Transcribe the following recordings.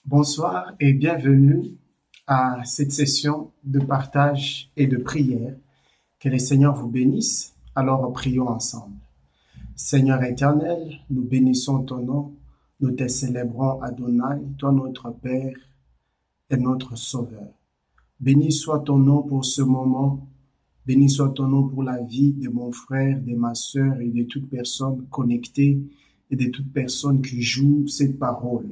Bonsoir et bienvenue à cette session de partage et de prière. Que le Seigneur vous bénisse. Alors prions ensemble. Seigneur éternel, nous bénissons ton nom, nous te célébrons Adonai, toi notre Père et notre Sauveur. Béni soit ton nom pour ce moment, béni soit ton nom pour la vie de mon frère, de ma sœur et de toute personne connectée et de toute personne qui joue cette parole.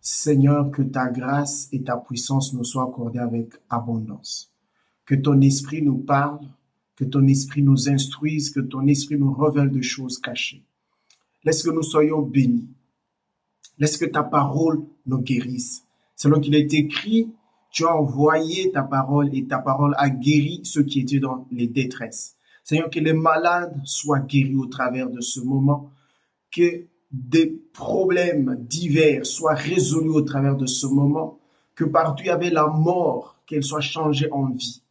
Seigneur, que ta grâce et ta puissance nous soient accordées avec abondance. Que ton esprit nous parle, que ton esprit nous instruise, que ton esprit nous révèle de choses cachées. Laisse que nous soyons bénis. Laisse que ta parole nous guérisse. Selon qu'il est écrit, tu as envoyé ta parole et ta parole a guéri ceux qui étaient dans les détresses. Seigneur, que les malades soient guéris au travers de ce moment, que des problèmes divers soient résolus au travers de ce moment, que partout il y avait la mort, qu'elle soit changée en vie,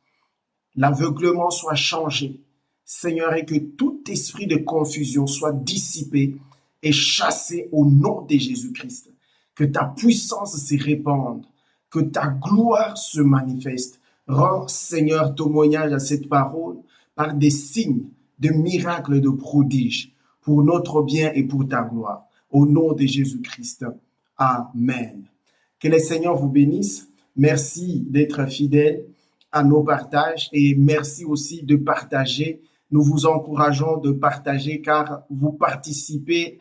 l'aveuglement soit changé, Seigneur, et que tout esprit de confusion soit dissipé et chassé au nom de Jésus-Christ. Que ta puissance se répande, que ta gloire se manifeste. Rends, Seigneur, témoignage à cette parole par des signes, de miracles et de prodiges, pour notre bien et pour ta gloire. Au nom de Jésus-Christ. Amen. Que le Seigneur vous bénisse. Merci d'être fidèle à nos partages et merci aussi de partager. Nous vous encourageons de partager car vous participez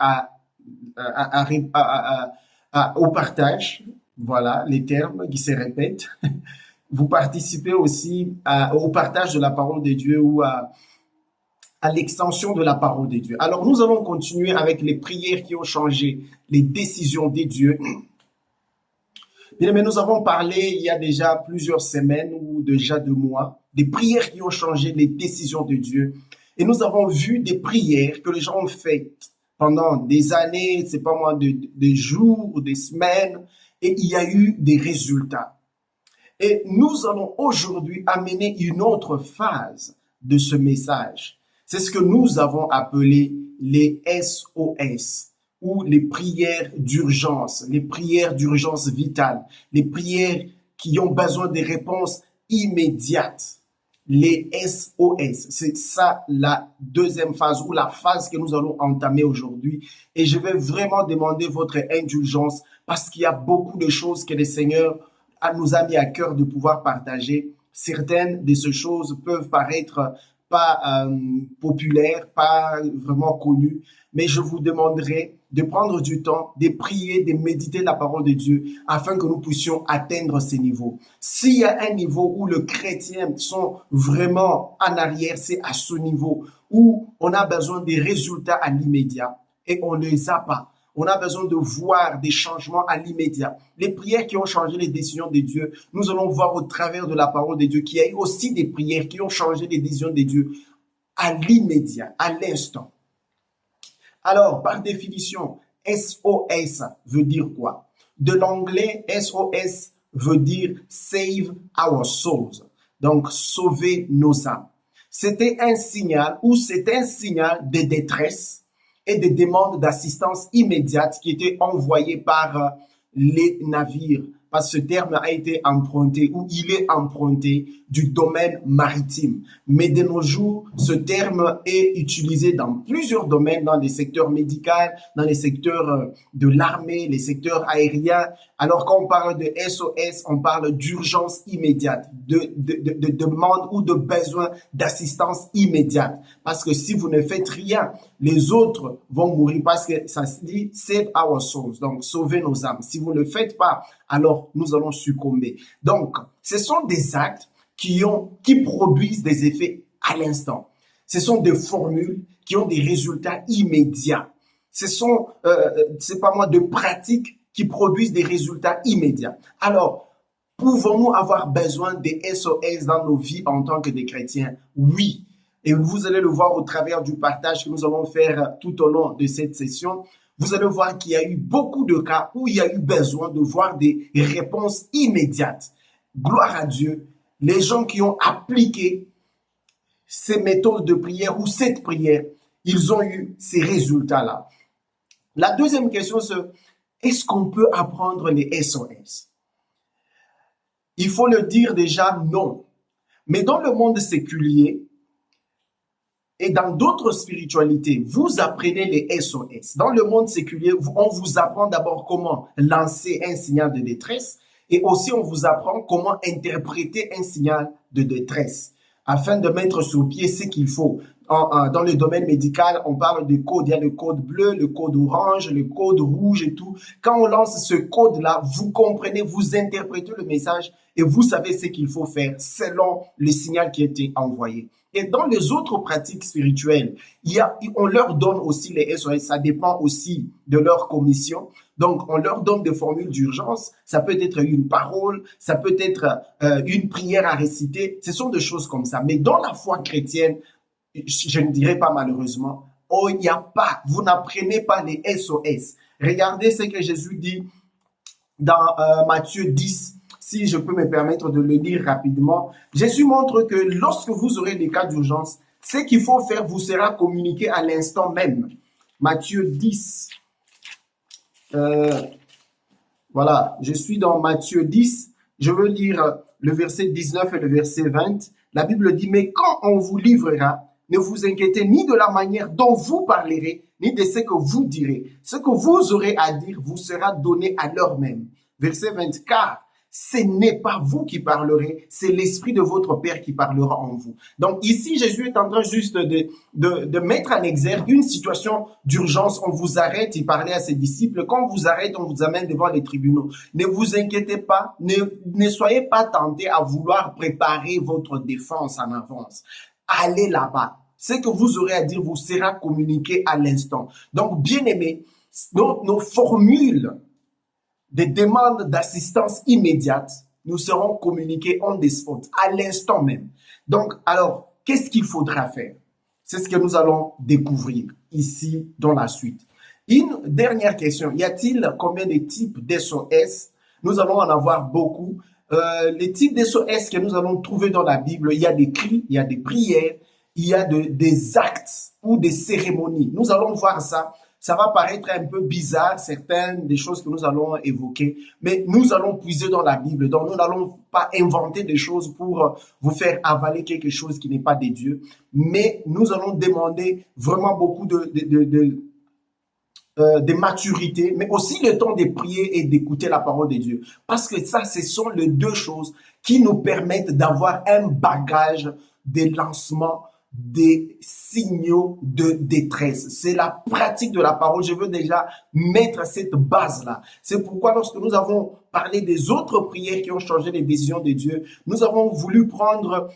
au partage. Voilà les termes qui se répètent. Vous participez aussi au partage de la parole de Dieu ou à l'extension de la parole de Dieu. Alors, nous allons continuer avec les prières qui ont changé les décisions de Dieu. Bien, mais nous avons parlé il y a déjà plusieurs semaines ou déjà 2 mois des prières qui ont changé les décisions de Dieu. Et nous avons vu des prières que les gens ont faites pendant des années, c'est pas moi, des jours, des semaines, et il y a eu des résultats. Et nous allons aujourd'hui amener une autre phase de ce message. C'est ce que nous avons appelé les SOS ou les prières d'urgence vitale, les prières qui ont besoin de réponses immédiates. Les SOS, c'est ça la deuxième phase ou la phase que nous allons entamer aujourd'hui. Et je vais vraiment demander votre indulgence parce qu'il y a beaucoup de choses que le Seigneur nous a mis à cœur de pouvoir partager. Certaines de ces choses peuvent paraître pas populaires, pas vraiment connues, mais je vous demanderai de prendre du temps, de prier, de méditer la parole de Dieu afin que nous puissions atteindre ces niveaux. S'il y a un niveau où les chrétiens sont vraiment en arrière, c'est à ce niveau où on a besoin des résultats à l'immédiat et on ne les a pas. On a besoin de voir des changements à l'immédiat. Les prières qui ont changé les décisions de Dieu, nous allons voir au travers de la parole de Dieu qu'il y a eu aussi des prières qui ont changé les décisions de Dieu à l'immédiat, à l'instant. Alors, par définition, SOS veut dire quoi? De l'anglais, SOS veut dire Save Our Souls. Donc, sauver nos âmes. C'était un signal ou c'est un signal de détresse et des demandes d'assistance immédiate qui étaient envoyées par les navires. Parce que ce terme a été emprunté ou il est emprunté du domaine maritime. Mais de nos jours, ce terme est utilisé dans plusieurs domaines, dans les secteurs médicaux, dans les secteurs de l'armée, les secteurs aériens. Alors quand on parle de SOS, on parle d'urgence immédiate, de demande ou de besoin d'assistance immédiate. Parce que si vous ne faites rien, les autres vont mourir parce que ça se dit save our souls, donc sauver nos âmes. Si vous ne le faites pas, alors nous allons succomber. Donc, ce sont des actes qui produisent des effets à l'instant. Ce sont des formules qui ont des résultats immédiats. Ce sont, c'est pas moi, de pratiques qui produisent des résultats immédiats. Alors, pouvons-nous avoir besoin des SOS dans nos vies en tant que des chrétiens? Oui. Et vous allez le voir au travers du partage que nous allons faire tout au long de cette session. Vous allez voir qu'il y a eu beaucoup de cas où il y a eu besoin de voir des réponses immédiates. Gloire à Dieu. Les gens qui ont appliqué ces méthodes de prière ou cette prière, ils ont eu ces résultats-là. La deuxième question, c'est est-ce qu'on peut apprendre les SOS? Il faut le dire déjà, non. Mais dans le monde séculier et dans d'autres spiritualités, vous apprenez les SOS. Dans le monde séculier, on vous apprend d'abord comment lancer un signal de détresse et aussi on vous apprend comment interpréter un signal de détresse afin de mettre sur pied ce qu'il faut. Dans le domaine médical, on parle de code. Il y a le code bleu, le code orange, le code rouge et tout. Quand on lance ce code-là, vous comprenez, vous interprétez le message et vous savez ce qu'il faut faire selon le signal qui a été envoyé. Et dans les autres pratiques spirituelles, on leur donne aussi les SOS. Ça dépend aussi de leur commission. Donc, on leur donne des formules d'urgence. Ça peut être une parole, ça peut être une prière à réciter. Ce sont des choses comme ça. Mais dans la foi chrétienne, je ne dirais pas malheureusement, il n'y a pas, vous n'apprenez pas les SOS. Regardez ce que Jésus dit dans Matthieu 10, si je peux me permettre de le lire rapidement. Jésus montre que lorsque vous aurez des cas d'urgence, ce qu'il faut faire vous sera communiqué à l'instant même. Matthieu 10. Voilà, je suis dans Matthieu 10. Je veux lire le verset 19 et le verset 20. La Bible dit, mais quand on vous livrera, ne vous inquiétez ni de la manière dont vous parlerez, ni de ce que vous direz. Ce que vous aurez à dire vous sera donné à l'heure même. Verset 20, car ce n'est pas vous qui parlerez, c'est l'Esprit de votre Père qui parlera en vous. Donc ici, Jésus est en train juste de mettre en exergue une situation d'urgence. On vous arrête, il parlait à ses disciples, quand on vous arrête, on vous amène devant les tribunaux. Ne vous inquiétez pas, ne soyez pas tentés à vouloir préparer votre défense en avance. Allez là-bas. Ce que vous aurez à dire vous sera communiqué à l'instant. Donc, bien aimés, nos formules des demandes d'assistance immédiate nous seront communiquées on the spot, à l'instant même. Donc, alors, qu'est-ce qu'il faudra faire? C'est ce que nous allons découvrir ici dans la suite. Une dernière question, y a-t-il combien de types d'SOS? Nous allons en avoir beaucoup. Les types d'SOS que nous allons trouver dans la Bible, il y a des cris, il y a des prières, il y a des actes ou des cérémonies. Nous allons voir ça. Ça va paraître un peu bizarre, certaines des choses que nous allons évoquer, mais nous allons puiser dans la Bible. Donc, nous n'allons pas inventer des choses pour vous faire avaler quelque chose qui n'est pas de Dieu, mais nous allons demander vraiment beaucoup de maturité, mais aussi le temps de prier et d'écouter la parole de Dieu. Parce que ça, ce sont les deux choses qui nous permettent d'avoir un bagage de lancement des signaux de détresse. C'est la pratique de la parole. Je veux déjà mettre cette base-là. C'est pourquoi lorsque nous avons parlé des autres prières qui ont changé les décisions de Dieu, nous avons voulu prendre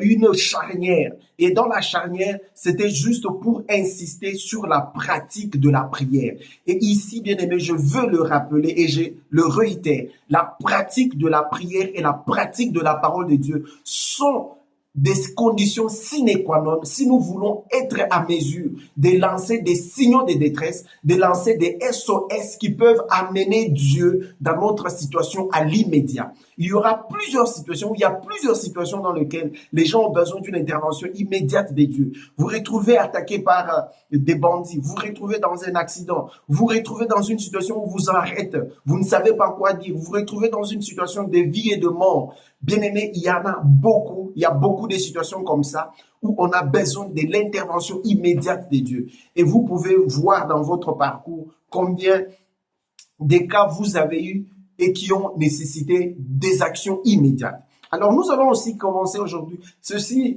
une charnière. Et dans la charnière, c'était juste pour insister sur la pratique de la prière. Et ici, bien aimé, je veux le rappeler et je le réitère. La pratique de la prière et la pratique de la parole de Dieu sont des conditions sine qua non si nous voulons être à mesure de lancer des signaux de détresse, de lancer des SOS qui peuvent amener Dieu dans notre situation à l'immédiat. Il y aura plusieurs situations, il y a plusieurs situations dans lesquelles les gens ont besoin d'une intervention immédiate de Dieu. Vous vous retrouvez attaqué par des bandits, vous vous retrouvez dans un accident, vous vous retrouvez dans une situation où vous arrêtez, vous ne savez pas quoi dire, vous vous retrouvez dans une situation de vie et de mort. Bien aimé, il y en a beaucoup, il y a beaucoup de situations comme ça où on a besoin de l'intervention immédiate de Dieu. Et vous pouvez voir dans votre parcours combien de cas vous avez eu et qui ont nécessité des actions immédiates. Alors, nous allons aussi commencer aujourd'hui.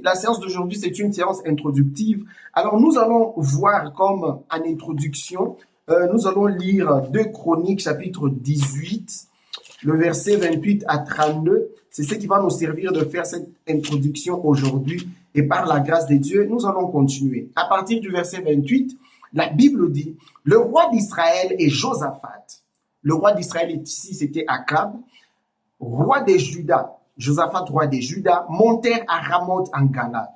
La séance d'aujourd'hui, c'est une séance introductive. Alors, nous allons voir comme en introduction, nous allons lire 2 Chroniques, chapitre 18, le verset 28 à 32. C'est ce qui va nous servir de faire cette introduction aujourd'hui. Et par la grâce de Dieu, nous allons continuer. À partir du verset 28, la Bible dit, « Le roi d'Israël est Josaphat. » Le roi d'Israël ici, c'était Akab. Roi de Juda, Josaphat, roi de Juda, montèrent à Ramoth en Galade.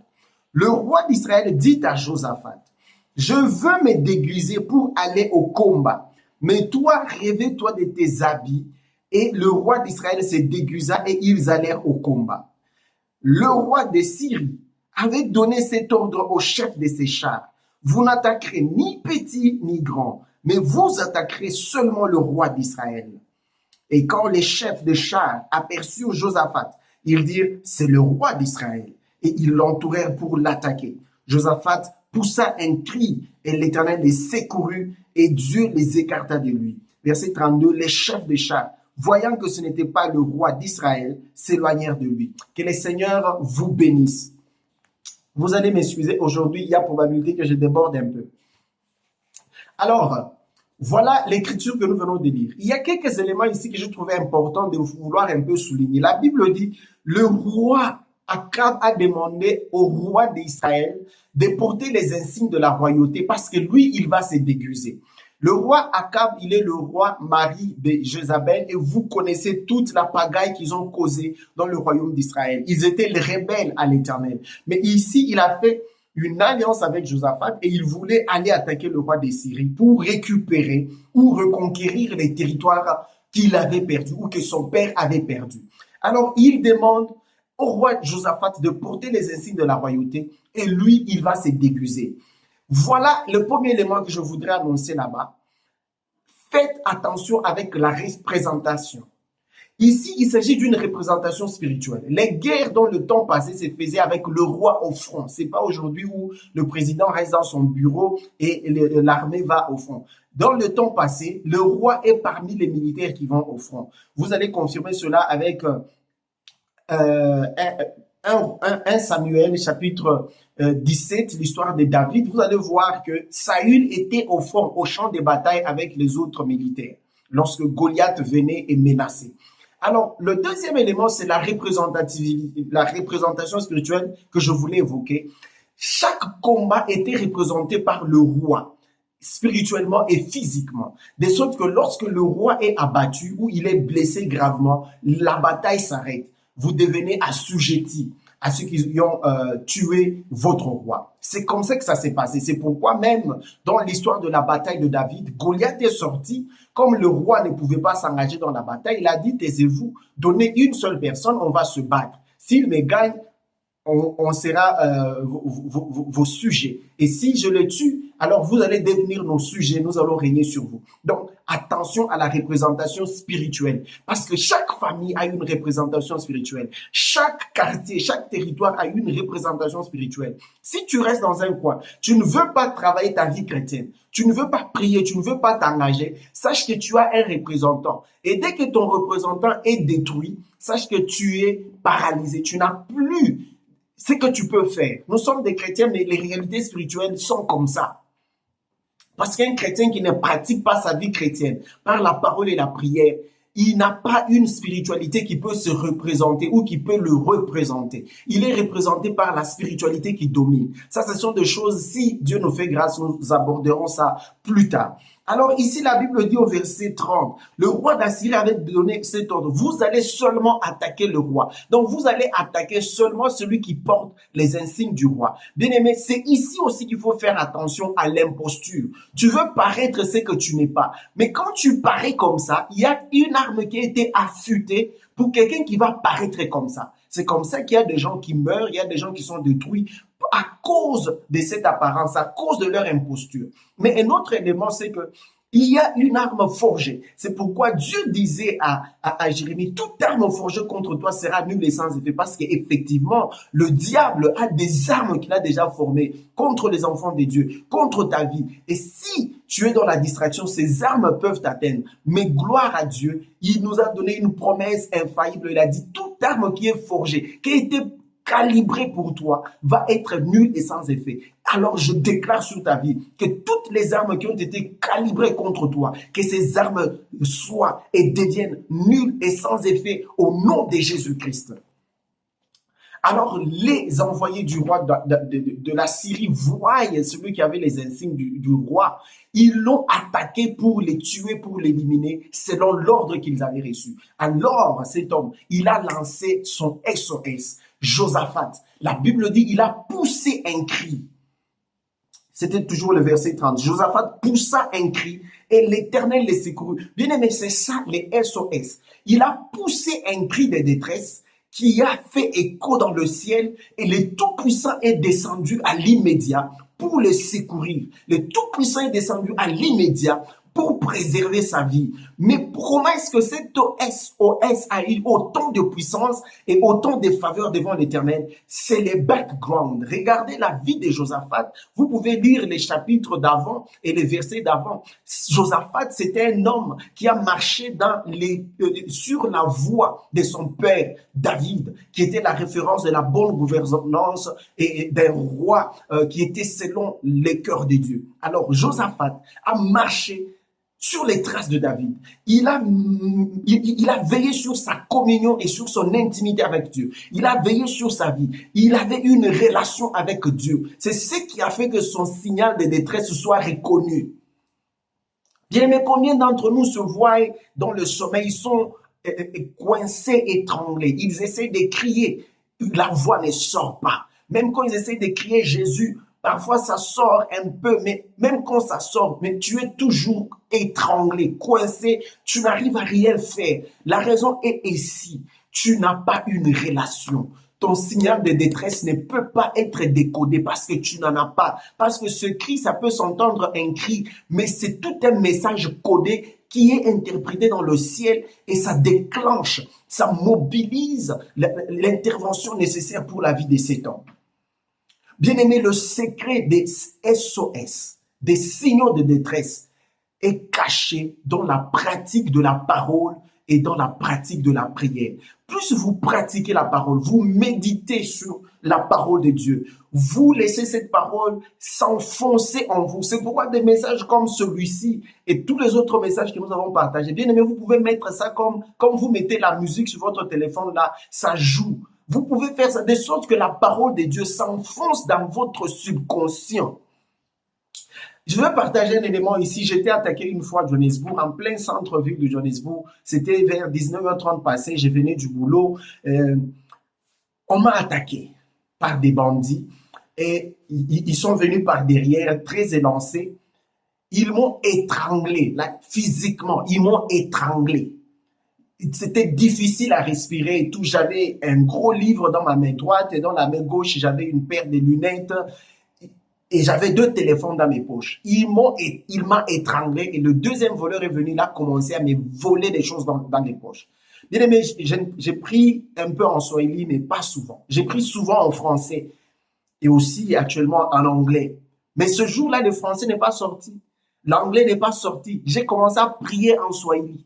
Le roi d'Israël dit à Josaphat, « Je veux me déguiser pour aller au combat, mais toi, revêt-toi de tes habits. » Et le roi d'Israël se déguisa et ils allèrent au combat. Le roi de Syrie avait donné cet ordre au chef de ses chars. Vous n'attaquerez ni petit ni grand, mais vous attaquerez seulement le roi d'Israël. Et quand les chefs de chars aperçurent Josaphat, ils dirent, c'est le roi d'Israël. Et ils l'entourèrent pour l'attaquer. Josaphat poussa un cri et l'Éternel les secourut et Dieu les écarta de lui. Verset 32, les chefs de chars, voyant que ce n'était pas le roi d'Israël, s'éloignèrent de lui. Que le Seigneur vous bénisse. Vous allez m'excuser, aujourd'hui, il y a probabilité que je déborde un peu. Alors, voilà l'écriture que nous venons de lire. Il y a quelques éléments ici que je trouvais important de vouloir un peu souligner. La Bible dit, le roi Akab a demandé au roi d'Israël de porter les insignes de la royauté parce que lui, il va se déguiser. Le roi Akab, il est le roi mari de Jézabel et vous connaissez toute la pagaille qu'ils ont causée dans le royaume d'Israël. Ils étaient les rebelles à l'Éternel. Mais ici, il a fait une alliance avec Josaphat et il voulait aller attaquer le roi de Syrie pour récupérer ou reconquérir les territoires qu'il avait perdus ou que son père avait perdus. Alors, il demande au roi Josaphat de porter les insignes de la royauté et lui, il va se déguiser. Voilà le premier élément que je voudrais annoncer là-bas. Faites attention avec la représentation. Ici, il s'agit d'une représentation spirituelle. Les guerres dans le temps passé se faisaient avec le roi au front. Ce n'est pas aujourd'hui où le président reste dans son bureau et l'armée va au front. Dans le temps passé, le roi est parmi les militaires qui vont au front. Vous allez confirmer cela avec 1 Samuel chapitre 17, l'histoire de David. Vous allez voir que Saül était au front, au champ de bataille avec les autres militaires, lorsque Goliath venait et menaçait. Alors, le deuxième élément, c'est la représentativité, la représentation spirituelle que je voulais évoquer. Chaque combat était représenté par le roi, spirituellement et physiquement. De sorte que lorsque le roi est abattu ou il est blessé gravement, la bataille s'arrête. Vous devenez assujetti à ceux qui ont tué votre roi. C'est comme ça que ça s'est passé. C'est pourquoi même dans l'histoire de la bataille de David, Goliath est sorti. Comme le roi ne pouvait pas s'engager dans la bataille, il a dit, taisez-vous, donnez une seule personne, on va se battre. S'il me gagne, on sera vos sujets. Et si je le tue, alors vous allez devenir nos sujets, nous allons régner sur vous. Donc, attention à la représentation spirituelle. Parce que chaque famille a une représentation spirituelle. Chaque quartier, chaque territoire a une représentation spirituelle. Si tu restes dans un coin, tu ne veux pas travailler ta vie chrétienne, tu ne veux pas prier, tu ne veux pas t'engager, sache que tu as un représentant. Et dès que ton représentant est détruit, sache que tu es paralysé, tu n'as plus ce que tu peux faire. Nous sommes des chrétiens, mais les réalités spirituelles sont comme ça. Parce qu'un chrétien qui ne pratique pas sa vie chrétienne par la parole et la prière, il n'a pas une spiritualité qui peut se représenter ou qui peut le représenter. Il est représenté par la spiritualité qui domine. Ça, ce sont des choses, si Dieu nous fait grâce, nous aborderons ça plus tard. Alors ici, la Bible dit au verset 30, le roi d'Assyrie avait donné cet ordre. Vous allez seulement attaquer le roi. Donc, vous allez attaquer seulement celui qui porte les insignes du roi. Bien aimé, c'est ici aussi qu'il faut faire attention à l'imposture. Tu veux paraître ce que tu n'es pas. Mais quand tu parais comme ça, il y a une arme qui a été affûtée pour quelqu'un qui va paraître comme ça. C'est comme ça qu'il y a des gens qui meurent, il y a des gens qui sont détruits à cause de cette apparence, à cause de leur imposture. Mais un autre élément, c'est que il y a une arme forgée. C'est pourquoi Dieu disait à Jérémie, toute arme forgée contre toi sera nulle et sans effet. Parce qu'effectivement, le diable a des armes qu'il a déjà formées contre les enfants de Dieu, contre ta vie. Et si tu es dans la distraction, ces armes peuvent t'atteindre. Mais gloire à Dieu, il nous a donné une promesse infaillible. Il a dit, toute arme qui est forgée, qui a été calibré pour toi va être nul et sans effet. Alors je déclare sur ta vie que toutes les armes qui ont été calibrées contre toi, que ces armes soient et deviennent nulles et sans effet au nom de Jésus-Christ. Alors les envoyés du roi de la Syrie voient celui qui avait les insignes du roi. Ils l'ont attaqué pour les tuer, pour l'éliminer, selon l'ordre qu'ils avaient reçu. Alors cet homme, il a lancé son SOS. Josaphat, la Bible dit, il a poussé un cri. C'était toujours le verset 30. Josaphat poussa un cri et l'Éternel les secourut. Bien aimé, c'est ça les SOS. Il a poussé un cri de détresse qui a fait écho dans le ciel et le Tout-Puissant est descendu à l'immédiat pour le secourir. Le Tout-Puissant est descendu à l'immédiat pour préserver sa vie. Mais comment est-ce que cet SOS a eu autant de puissance et autant de faveur devant l'Éternel? C'est les backgrounds. Regardez la vie de Josaphat. Vous pouvez lire les chapitres d'avant et les versets d'avant. Josaphat, c'était un homme qui a marché sur la voie de son père David, qui était la référence de la bonne gouvernance et d'un roi qui était selon le cœur de Dieu. Alors Josaphat a marché sur les traces de David. Il a veillé sur sa communion et sur son intimité avec Dieu. Il a veillé sur sa vie. Il avait une relation avec Dieu. C'est ce qui a fait que son signal de détresse soit reconnu. Bien, mais combien d'entre nous se voient dans le sommeil, ils sont coincés, étranglés. Ils essaient de crier. La voix ne sort pas. Même quand ils essaient de crier Jésus, parfois ça sort un peu, mais même quand ça sort, mais tu es toujours étranglé, coincé, tu n'arrives à rien faire. La raison est ici, tu n'as pas une relation. Ton signal de détresse ne peut pas être décodé parce que tu n'en as pas. Parce que ce cri, ça peut s'entendre un cri, mais c'est tout un message codé qui est interprété dans le ciel et ça déclenche, ça mobilise l'intervention nécessaire pour la vie de cet homme. Bien-aimé, le secret des SOS, des signaux de détresse, est caché dans la pratique de la parole et dans la pratique de la prière. Plus vous pratiquez la parole, vous méditez sur la parole de Dieu, vous laissez cette parole s'enfoncer en vous. C'est pourquoi des messages comme celui-ci et tous les autres messages que nous avons partagés, bien aimé, vous pouvez mettre ça comme vous mettez la musique sur votre téléphone là, ça joue. Vous pouvez faire ça de sorte que la parole de Dieu s'enfonce dans votre subconscient. Je vais partager un élément ici. J'étais attaqué une fois à Johannesburg, en plein centre-ville de Johannesburg. C'était vers 19h30 passé. Je venais du boulot. On m'a attaqué par des bandits et ils sont venus par derrière, très élancés. Ils m'ont étranglé, là, physiquement. Ils m'ont étranglé. C'était difficile à respirer et tout. J'avais un gros livre dans ma main droite et dans la main gauche, j'avais une paire de lunettes et j'avais 2 téléphones dans mes poches. Il m'a étranglé et le deuxième voleur est venu là commencer à me voler des choses dans les poches. Bien aimé, j'ai pris un peu en swahili, mais pas souvent. J'ai pris souvent en français et aussi actuellement en anglais. Mais ce jour-là, le français n'est pas sorti. L'anglais n'est pas sorti. J'ai commencé à prier en swahili.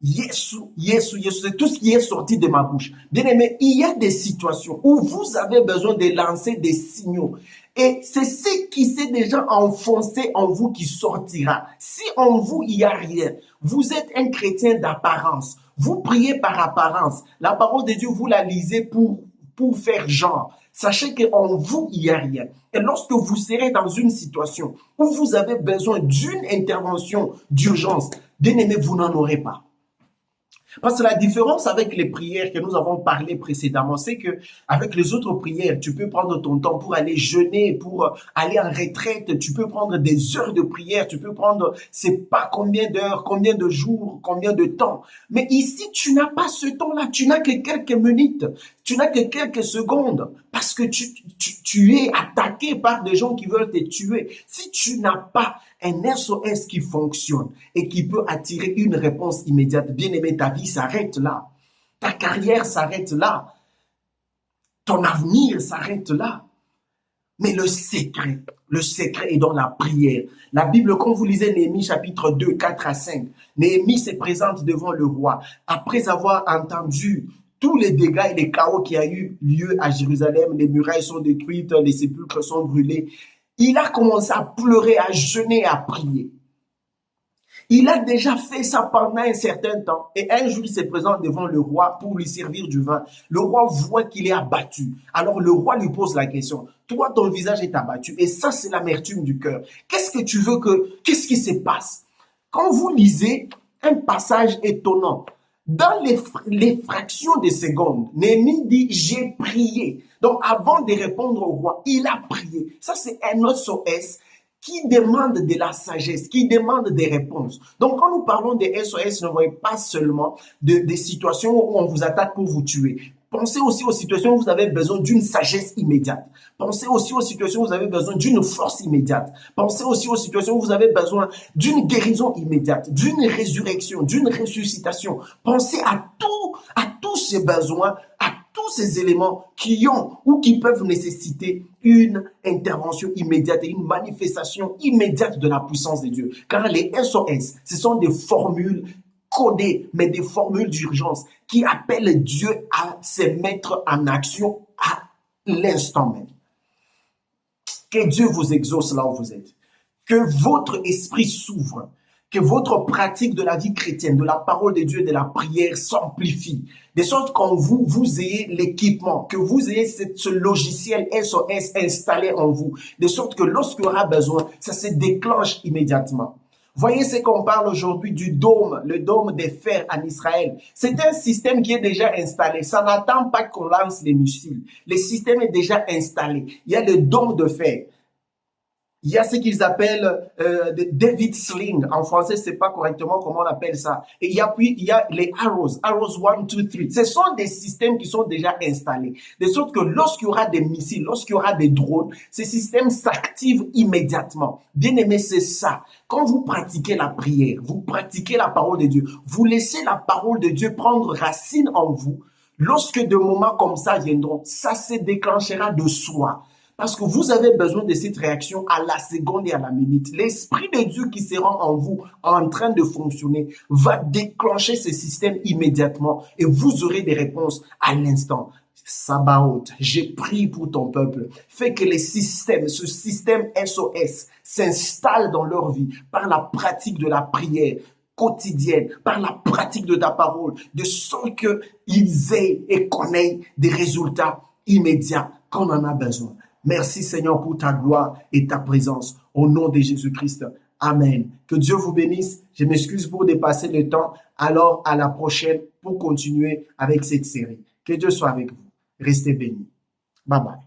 Yesu, Yesu, Yesu, c'est tout ce qui est sorti de ma bouche. Bien aimé, il y a des situations où vous avez besoin de lancer des signaux. Et c'est ce qui s'est déjà enfoncé en vous qui sortira. Si en vous, il n'y a rien, vous êtes un chrétien d'apparence. Vous priez par apparence. La parole de Dieu, vous la lisez pour faire genre. Sachez qu'en vous, il n'y a rien. Et lorsque vous serez dans une situation où vous avez besoin d'une intervention d'urgence, bien aimé, vous n'en aurez pas. Parce que la différence avec les prières que nous avons parlé précédemment, c'est que avec les autres prières, tu peux prendre ton temps pour aller jeûner, pour aller en retraite, tu peux prendre des heures de prière, tu peux prendre, c'est pas combien d'heures, combien de jours, combien de temps. Mais ici, tu n'as pas ce temps-là, tu n'as que quelques minutes, tu n'as que quelques secondes, parce que tu es attaqué par des gens qui veulent te tuer. Si tu n'as pas un SOS qui fonctionne et qui peut attirer une réponse immédiate, bien aimé, ta vie s'arrête là. Ta carrière s'arrête là. Ton avenir s'arrête là. Mais le secret est dans la prière. La Bible, quand vous lisez Néhémie chapitre 2, 4 à 5, Néhémie se présente devant le roi. Après avoir entendu tous les dégâts et les chaos qui a eu lieu à Jérusalem, les murailles sont détruites, les sépulcres sont brûlés, il a commencé à pleurer, à jeûner, à prier. Il a déjà fait ça pendant un certain temps. Et un jour, il se présente devant le roi pour lui servir du vin. Le roi voit qu'il est abattu. Alors le roi lui pose la question. Toi, ton visage est abattu. Et ça, c'est l'amertume du cœur. Qu'est-ce qui se passe? Quand vous lisez un passage étonnant, dans les fractions de secondes, Néhémie dit, j'ai prié. Donc, avant de répondre au roi, il a prié. Ça, c'est un SOS qui demande de la sagesse, qui demande des réponses. Donc, quand nous parlons des SOS, ne voyez pas seulement des situations où on vous attaque pour vous tuer. Pensez aussi aux situations où vous avez besoin d'une sagesse immédiate. Pensez aussi aux situations où vous avez besoin d'une force immédiate. Pensez aussi aux situations où vous avez besoin d'une guérison immédiate, d'une résurrection, d'une ressuscitation. Pensez à tous ces besoins, à tous ces éléments qui ont ou qui peuvent nécessiter une intervention immédiate et une manifestation immédiate de la puissance de Dieu. Car les SOS, ce sont des formules codées, mais des formules d'urgence qui appellent Dieu à se mettre en action à l'instant même. Que Dieu vous exauce là où vous êtes. Que votre esprit s'ouvre. Que votre pratique de la vie chrétienne, de la parole de Dieu, de la prière s'amplifie. De sorte qu'en vous, vous ayez l'équipement, que vous ayez ce logiciel SOS installé en vous. De sorte que lorsqu'il y aura besoin, ça se déclenche immédiatement. Voyez ce qu'on parle aujourd'hui du dôme, le dôme des fers en Israël. C'est un système qui est déjà installé. Ça n'attend pas qu'on lance les missiles. Le système est déjà installé. Il y a le dôme de fer. Il y a ce qu'ils appellent David Sling. En français, je ne sais pas correctement comment on appelle ça. Et puis, il y a les arrows 1, 2, 3. Ce sont des systèmes qui sont déjà installés. De sorte que lorsqu'il y aura des missiles, lorsqu'il y aura des drones, ces systèmes s'activent immédiatement. Bien aimé, c'est ça. Quand vous pratiquez la prière, vous pratiquez la parole de Dieu, vous laissez la parole de Dieu prendre racine en vous. Lorsque des moments comme ça viendront, ça se déclenchera de soi. Parce que vous avez besoin de cette réaction à la seconde et à la minute. L'Esprit de Dieu qui sera en vous, en train de fonctionner, va déclencher ce système immédiatement et vous aurez des réponses à l'instant. Sabaoth, j'ai prié pour ton peuple. Fais que ce système SOS s'installe dans leur vie par la pratique de la prière quotidienne, par la pratique de ta parole, de sorte qu'ils aient et qu'on ait des résultats immédiats quand on en a besoin. Merci Seigneur pour ta gloire et ta présence. Au nom de Jésus-Christ. Amen. Que Dieu vous bénisse. Je m'excuse pour dépasser le temps. Alors à la prochaine pour continuer avec cette série. Que Dieu soit avec vous. Restez bénis. Bye bye.